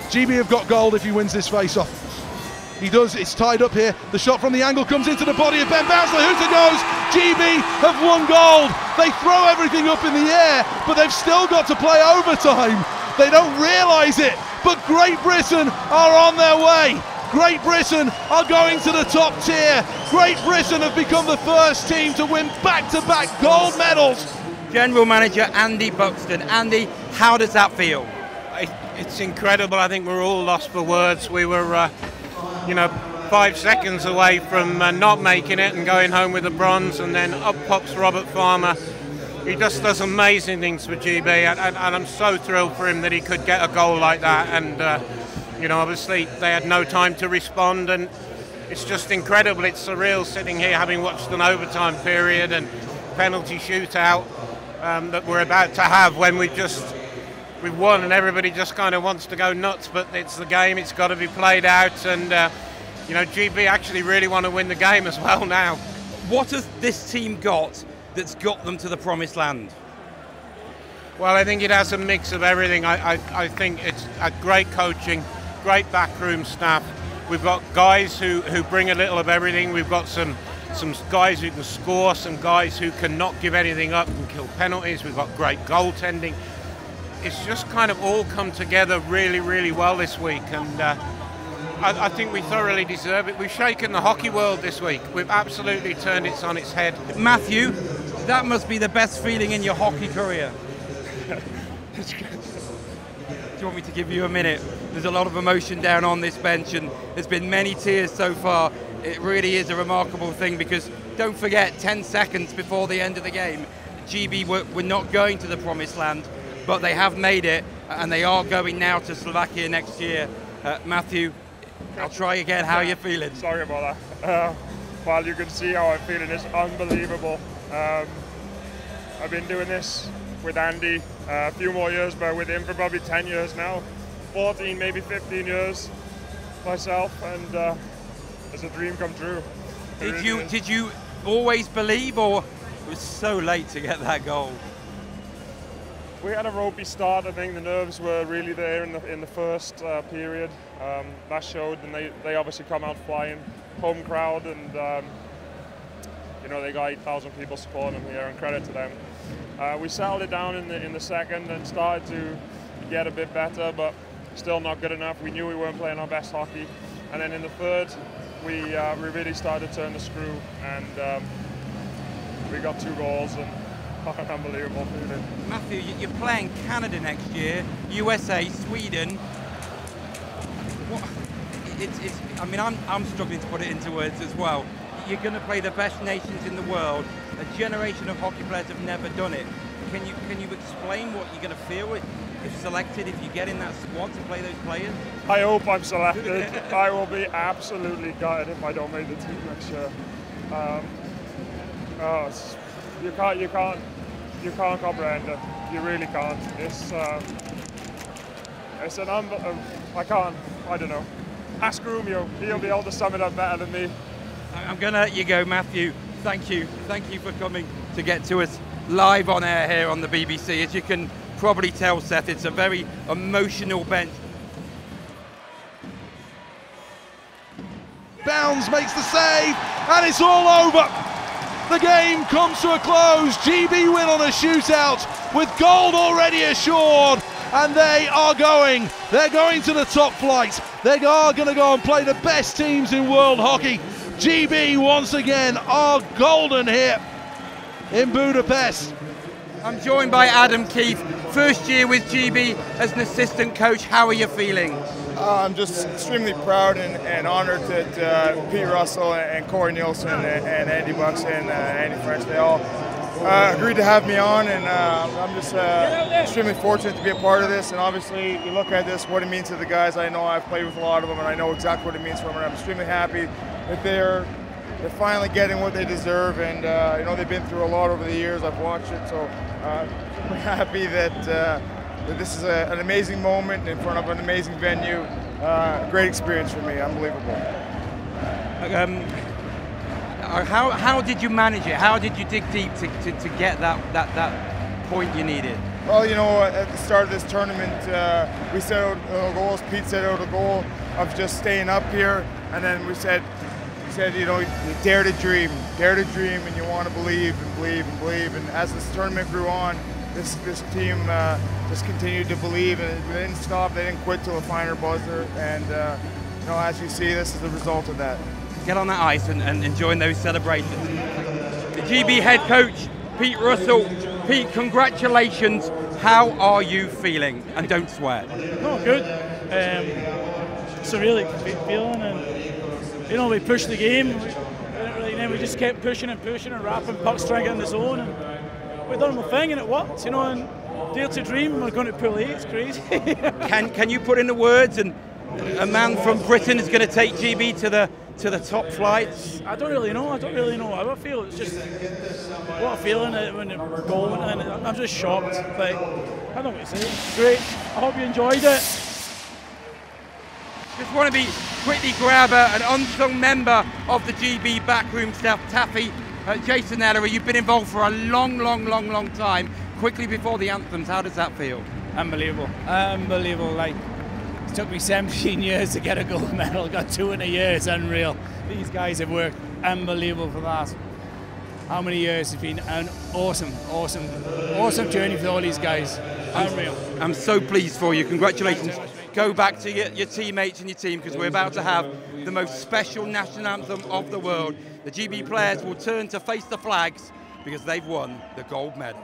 GB have got gold if he wins this face-off. He does, it's tied up here. The shot from the angle comes into the body of Ben Bowsley. Hooter goes. GB have won gold. They throw everything up in the air, but they've still got to play overtime. They don't realise it, but Great Britain are on their way. Great Britain are going to the top tier. Great Britain have become the first team to win back-to-back gold medals. General Manager Andy Buxton. Andy, how does that feel? It's incredible. I think we're all lost for words. We were, 5 seconds away from not making it and going home with the bronze, and then up pops Robert Farmer. He just does amazing things for GB, and I'm so thrilled for him that he could get a goal like that. And obviously they had no time to respond, and it's just incredible. It's surreal sitting here having watched an overtime period and penalty shootout that we're about to have when we've won, and everybody just kind of wants to go nuts. But it's the game; it's got to be played out, and GB actually really want to win the game as well now. What has this team got that's got them to the promised land? Well, I think it has a mix of everything. I think it's a great coaching, great backroom staff. We've got guys who bring a little of everything. We've got some guys who can score, some guys who can not give anything up and kill penalties. We've got great goaltending. It's just kind of all come together really, really well this week, and I think we thoroughly deserve it. We've shaken the hockey world this week. We've absolutely turned it on its head. Matthew, that must be the best feeling in your hockey career. Do you want me to give you a minute? There's a lot of emotion down on this bench, and there's been many tears so far. It really is a remarkable thing, because don't forget, 10 seconds before the end of the game, GB were not going to the promised land, but they have made it, and they are going now to Slovakia next year. Matthew, I'll try again. How are you feeling? Sorry about that. Well, you can see how I'm feeling. It's unbelievable. I've been doing this with Andy a few more years, but with him for probably 10 years now, 14, maybe 15 years myself, and it's a dream come true. Did you always believe, or it was so late to get that goal? We had a ropey start. I think the nerves were really there in the first period. That showed, and they obviously come out flying. Home crowd, and they got 8,000 people supporting them here, and credit to them. We settled it down in the second and started to get a bit better, but still not good enough. We knew we weren't playing our best hockey, and then in the third, we really started to turn the screw, and we got 2 goals, and an unbelievable feeling. Matthew, you're playing Canada next year, USA, Sweden. I'm struggling to put it into words as well. You're going to play the best nations in the world. A generation of hockey players have never done it. Can you explain what you're going to feel if selected, if you get in that squad to play those players? I hope I'm selected. I will be absolutely gutted if I don't make the team next year. You can't comprehend it. You really can't. It's I don't know. Ask Romeo. He'll be able to sum it up better than me. I'm going to let you go, Matthew. Thank you for coming to get to us live on air here on the BBC. As you can probably tell, Seth, it's a very emotional bench. Bounds makes the save, and it's all over. The game comes to a close. GB win on a shootout with gold already assured, and they're going to the top flight. They are going to go and play the best teams in world hockey. GB once again are golden here in Budapest. I'm joined by Adam Keefe, first year with GB as an assistant coach. How are you feeling? I'm just extremely proud and honored that Pete Russell and Corey Nielsen and Andy Buxton and Andy French, they all agreed to have me on, and I'm just extremely fortunate to be a part of this. And obviously, you look at this, what it means to the guys. I know I've played with a lot of them, and I know exactly what it means for them, and I'm extremely happy that they're finally getting what they deserve. And they've been through a lot over the years. I've watched it, so I'm happy that this is an amazing moment in front of an amazing venue. Great experience for me, unbelievable. How did you manage it? How did you dig deep to get that point you needed? Well, you know, at the start of this tournament, we set out goals. Pete set out a goal of just staying up here, and then we said, you know, you dare to dream, and you want to believe and believe and believe. And as this tournament grew on, this team just continued to believe, and they didn't stop. They didn't quit till the final buzzer. And you know, as you see, this is the result of that. Get on that ice and enjoy those celebrations. The GB head coach, Pete Russell. Pete, congratulations. How are you feeling? And don't swear. Oh, good. It's a really good feeling, and you know, we pushed the game. We just kept pushing and wrapping pucks, trying to get in the zone, and we done the thing, and it worked. You know, and dare to dream. We're going to pool 8. It's crazy. Can you put in the words? And a man from Britain is going to take GB to the top flights? I don't really know how I feel. It's just what a feeling when we're going, and I'm just shocked. Like, I don't know what to say. It's great. I hope you enjoyed it. Just want to quickly grab an unsung member of the GB backroom staff, Taffy, Jason Ellery. You've been involved for a long time. Quickly before the anthems, how does that feel? Unbelievable. Like, it took me 17 years to get a gold medal. Got 2 in a year. It's unreal. These guys have worked unbelievable for that. How many years? It's been an awesome journey for all these guys. Unreal. I'm so pleased for you. Congratulations. Go back to your teammates and your team, because we're about to have the most special national anthem of the world. The GB players will turn to face the flags because they've won the gold medal.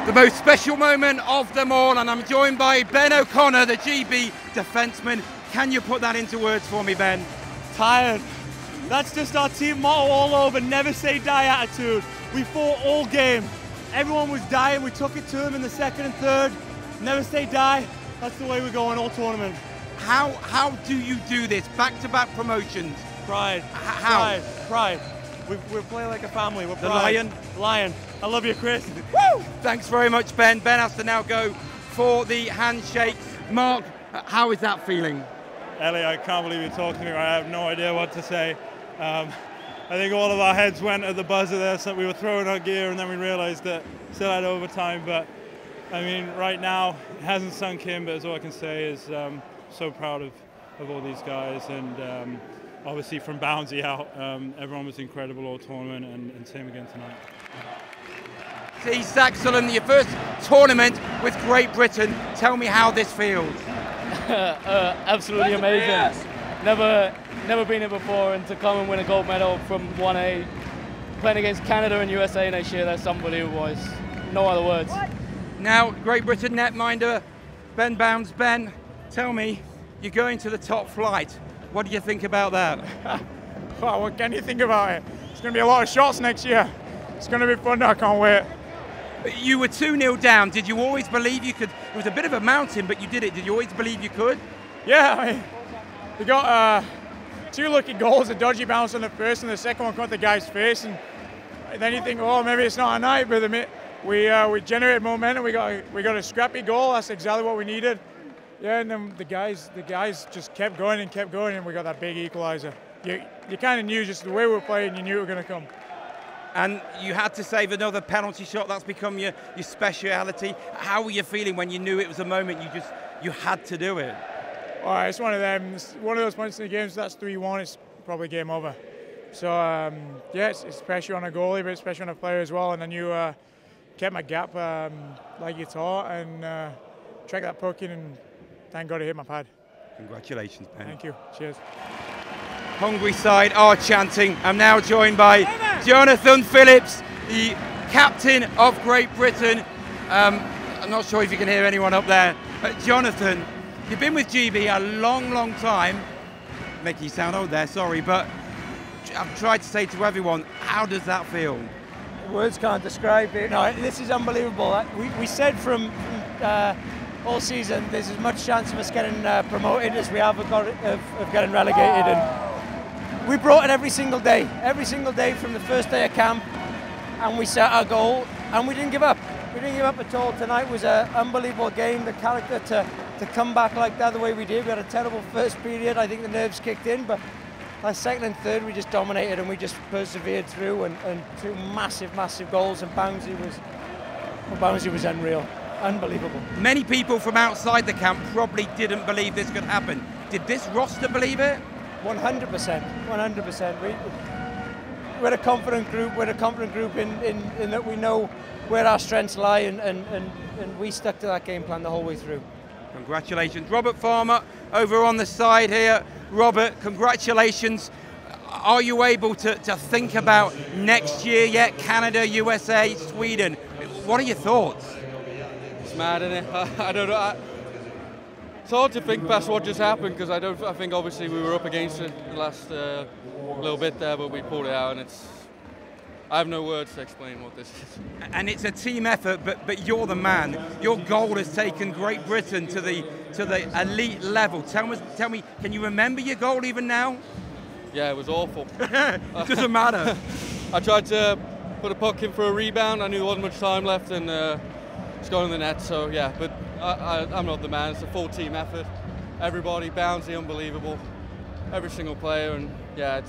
The most special moment of them all, and I'm joined by Ben O'Connor, the GB defenseman. Can you put that into words for me, Ben? Tired. That's just our team motto all over, never say die attitude. We fought all game. Everyone was dying, we took it to them in the second and third. Never say die, that's the way we're going all tournament. How do you do this? Back-to-back promotions. Pride. How? Pride. We're playing like a family. We're the pride. Lion. I love you, Chris. Woo! Thanks very much, Ben. Ben has to now go for the handshake. Mark, how is that feeling? Ellie, I can't believe you're talking to me. I have no idea what to say. I think all of our heads went at the buzzer there, so we were throwing our gear, and then we realized that still had overtime. But I mean, right now it hasn't sunk in. But all I can say is so proud of all these guys, and obviously from Bouncy out, everyone was incredible all tournament, and same again tonight. See, Saxon, your first tournament with Great Britain. Tell me how this feels. Absolutely amazing. Never been here before, and to come and win a gold medal from 1A, playing against Canada and USA next year, that's unbelievable. It's no other words. Now, Great Britain netminder Ben Bounds. Ben, tell me, you're going to the top flight. What do you think about that? Well, what can you think about it? It's going to be a lot of shots next year. It's going to be fun. I can't wait. You were 2-0 down. Did you always believe you could? It was a bit of a mountain, but you did it. Did you always believe you could? Yeah, I mean, we got 2 lucky goals, a dodgy bounce on the first, and the second one caught the guy's face. And then you think, oh, maybe it's not a night, but we generated momentum. We got a scrappy goal. That's exactly what we needed. Yeah, and then the guys just kept going, and we got that big equalizer. You kind of knew just the way we were playing, you knew it was going to come. And you had to save another penalty shot. That's become your speciality. How were you feeling when you knew it was a moment you had to do it? All right, it's one of them. It's one of those points in the game. So that's 3-1. It's probably game over. So yeah, it's pressure on a goalie, but it's pressure on a player as well. And then you kept my gap like you taught, and track that puck in, and thank God I hit my pad. Congratulations, Ben. Thank you. Cheers. Hungary side are chanting. I'm now joined by Jonathan Phillips, the captain of Great Britain. I'm not sure if you can hear anyone up there. Jonathan, you've been with GB a long, long time. Making you sound old there, sorry, but I've tried to say to everyone, how does that feel? Words can't describe it. No, this is unbelievable. We said from all season there's as much chance of us getting promoted as we have of getting relegated, and we brought it every single day from the first day of camp, and we set our goal and we didn't give up. We didn't give up at all. Tonight was an unbelievable game. The character to come back like that the way we did. We had a terrible first period. I think the nerves kicked in, but by second and third we just dominated and we just persevered through, and two massive goals, and Bouncy was unreal. Unbelievable. Many people from outside the camp probably didn't believe this could happen. Did this roster believe it? 100%. 100%. We're a confident group. We're a confident group in that we know where our strengths lie, and we stuck to that game plan the whole way through. Congratulations. Robert Farmer over on the side here. Robert, congratulations. Are you able to think about next year yet? Canada, USA, Sweden. What are your thoughts? It's mad, isn't it? I don't know. It's hard to think past what just happened, because I think obviously we were up against it the last little bit there, but we pulled it out, and I have no words to explain what this is. And it's a team effort, but you're the man. Your goal has taken Great Britain to the elite level. Tell me, can you remember your goal even now? Yeah, it was awful. It doesn't matter. I tried to put a puck in for a rebound. I knew there wasn't much time left, and it's gone in the net. So yeah, but I'm not the man. It's a full team effort. Everybody, Bouncy, unbelievable. Every single player, and yeah,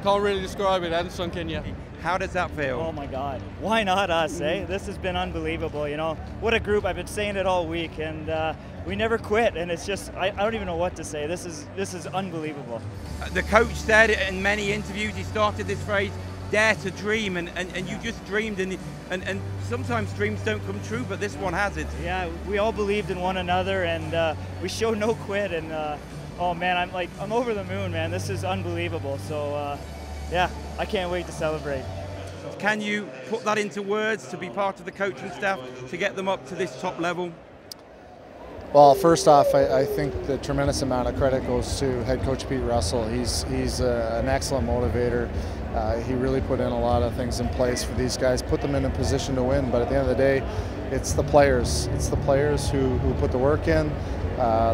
can't really describe it. It hasn't sunk in yet. How does that feel? Oh my God. Why not us, eh? This has been unbelievable, you know. What a group. I've been saying it all week, and we never quit, and it's just, I don't even know what to say. This is unbelievable. The coach said in many interviews, he started this phrase, dare to dream, and you just dreamed, and sometimes dreams don't come true, but this one has it. Yeah, we all believed in one another, and we showed no quit, and oh man, I'm over the moon, man. This is unbelievable. So yeah, I can't wait to celebrate. Can you put that into words to be part of the coaching staff to get them up to this top level? Well, first off, I think the tremendous amount of credit goes to head coach Pete Russell. He's an excellent motivator. He really put in a lot of things in place for these guys, put them in a position to win. But at the end of the day, it's the players. It's the players who put the work in.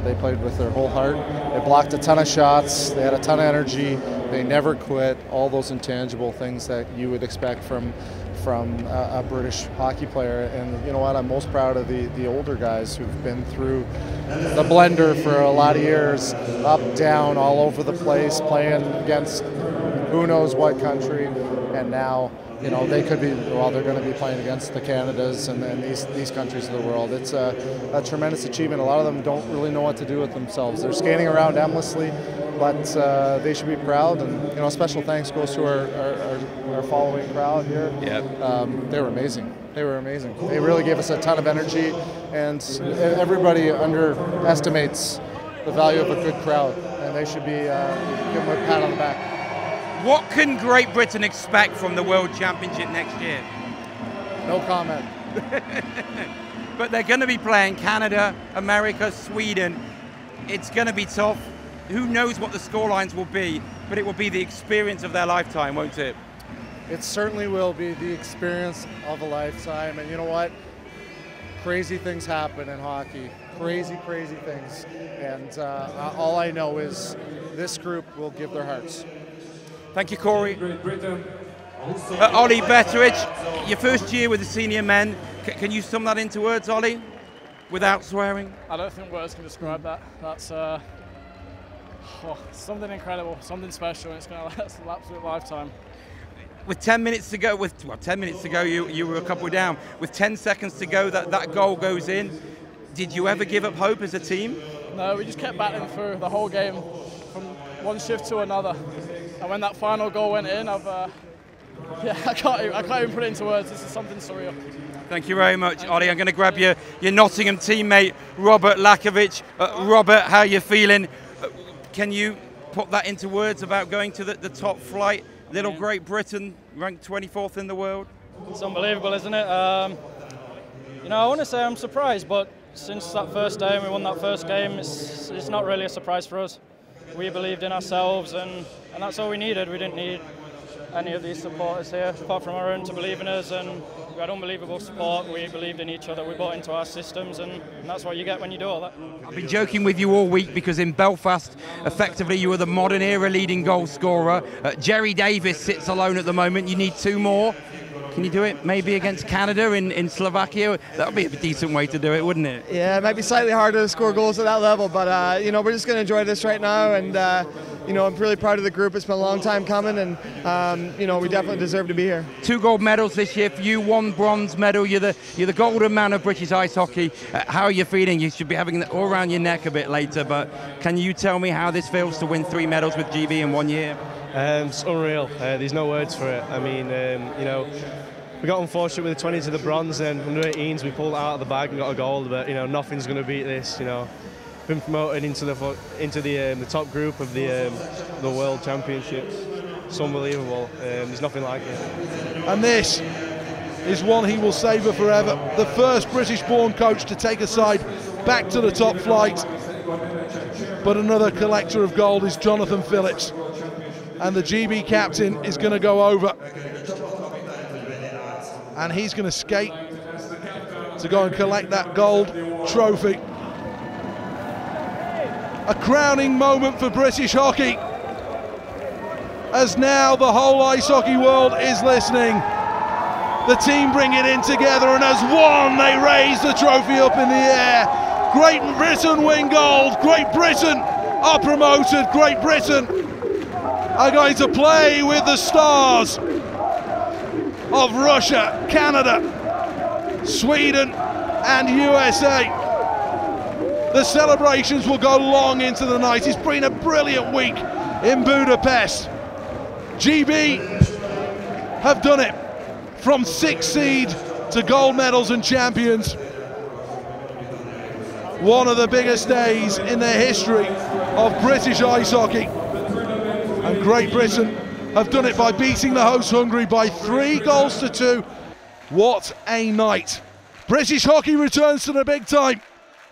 They played with their whole heart. They blocked a ton of shots. They had a ton of energy. They never quit. All those intangible things that you would expect from a British hockey player. And you know what? I'm most proud of the older guys who've been through the blender for a lot of years, up, down, all over the place, playing against who knows what country, and now, you know, they could be, well, they're going to be playing against the Canadas and these countries of the world. It's a tremendous achievement. A lot of them don't really know what to do with themselves. They're skating around endlessly, but they should be proud. And you know, special thanks goes to our following crowd here. Yep. They were amazing. They were amazing. They really gave us a ton of energy, and everybody underestimates the value of a good crowd, and they should be give them a pat on the back. What can Great Britain expect from the World Championship next year? No comment. But they're going to be playing Canada, America, Sweden. It's going to be tough. Who knows what the scorelines will be, but it will be the experience of their lifetime, won't it? It certainly will be the experience of a lifetime. And you know what? Crazy things happen in hockey. Crazy, crazy things. And all I know is this group will give their hearts. Thank you, Corey. Ollie Betteridge, your first year with the senior men. Can you sum that into words, Ollie, without swearing? I don't think words can describe that. That's something incredible, something special, and it's going to last an absolute lifetime. With 10 minutes to go, 10 minutes to go, you were a couple down. With 10 seconds to go, that goal goes in. Did you ever give up hope as a team? No, we just kept battling through the whole game, from one shift to another. And when that final goal went in, Yeah, I can't even put it into words. This is something surreal. Thank you very much, Ollie. I'm going to grab your Nottingham teammate, Robert Lakovic. Robert, how are you feeling? Can you put that into words about going to the top flight? Little Great Britain, ranked 24th in the world. It's unbelievable, isn't it? You know, I want to say I'm surprised, but since that first day and we won that first game, it's not really a surprise for us. We believed in ourselves, and that's all we needed. We didn't need any of these supporters here, apart from our own, to believe in us, and we had unbelievable support. We believed in each other, we bought into our systems, and that's what you get when you do all that. I've been joking with you all week because in Belfast, effectively you were the modern era leading goal scorer. Jerry Davis sits alone at the moment. You need 2 more. Can you do it maybe against Canada in Slovakia? That would be a decent way to do it, wouldn't it? Yeah, it might be slightly harder to score goals at that level, but you know, we're just going to enjoy this right now, and you know, I'm really proud of the group. It's been a long time coming, and you know, we definitely deserve to be here. 2 gold medals this year for you, 1 bronze medal. You're the golden man of British ice hockey. How are you feeling? You should be having it all around your neck a bit later, but can you tell me how this feels to win 3 medals with GB in 1 year? It's unreal. There's no words for it. I mean, you know, we got unfortunate with the 20 to the bronze, and under 18s we pulled it out of the bag and got a gold. But you know, nothing's going to beat this. You know, been promoted into the top group of the World Championships. It's unbelievable. There's nothing like it. And this is one he will savour forever. The first British-born coach to take a side back to the top flight. But another collector of gold is Jonathan Phillips. And the GB captain is going to go over. And he's going to skate to go and collect that gold trophy. A crowning moment for British hockey, as now the whole ice hockey world is listening. The team bring it in together, and as one they raise the trophy up in the air. Great Britain win gold. Great Britain are promoted. Great Britain are going to play with the stars of Russia, Canada, Sweden and USA. The celebrations will go long into the night. It's been a brilliant week in Budapest. GB have done it, from 6th seed to gold medals and champions. One of the biggest days in the history of British ice hockey. And Great Britain have done it by beating the host Hungary by 3 goals to 2. What a night. British hockey returns to the big time.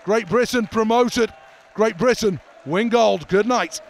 Great Britain promoted. Great Britain win gold. Good night.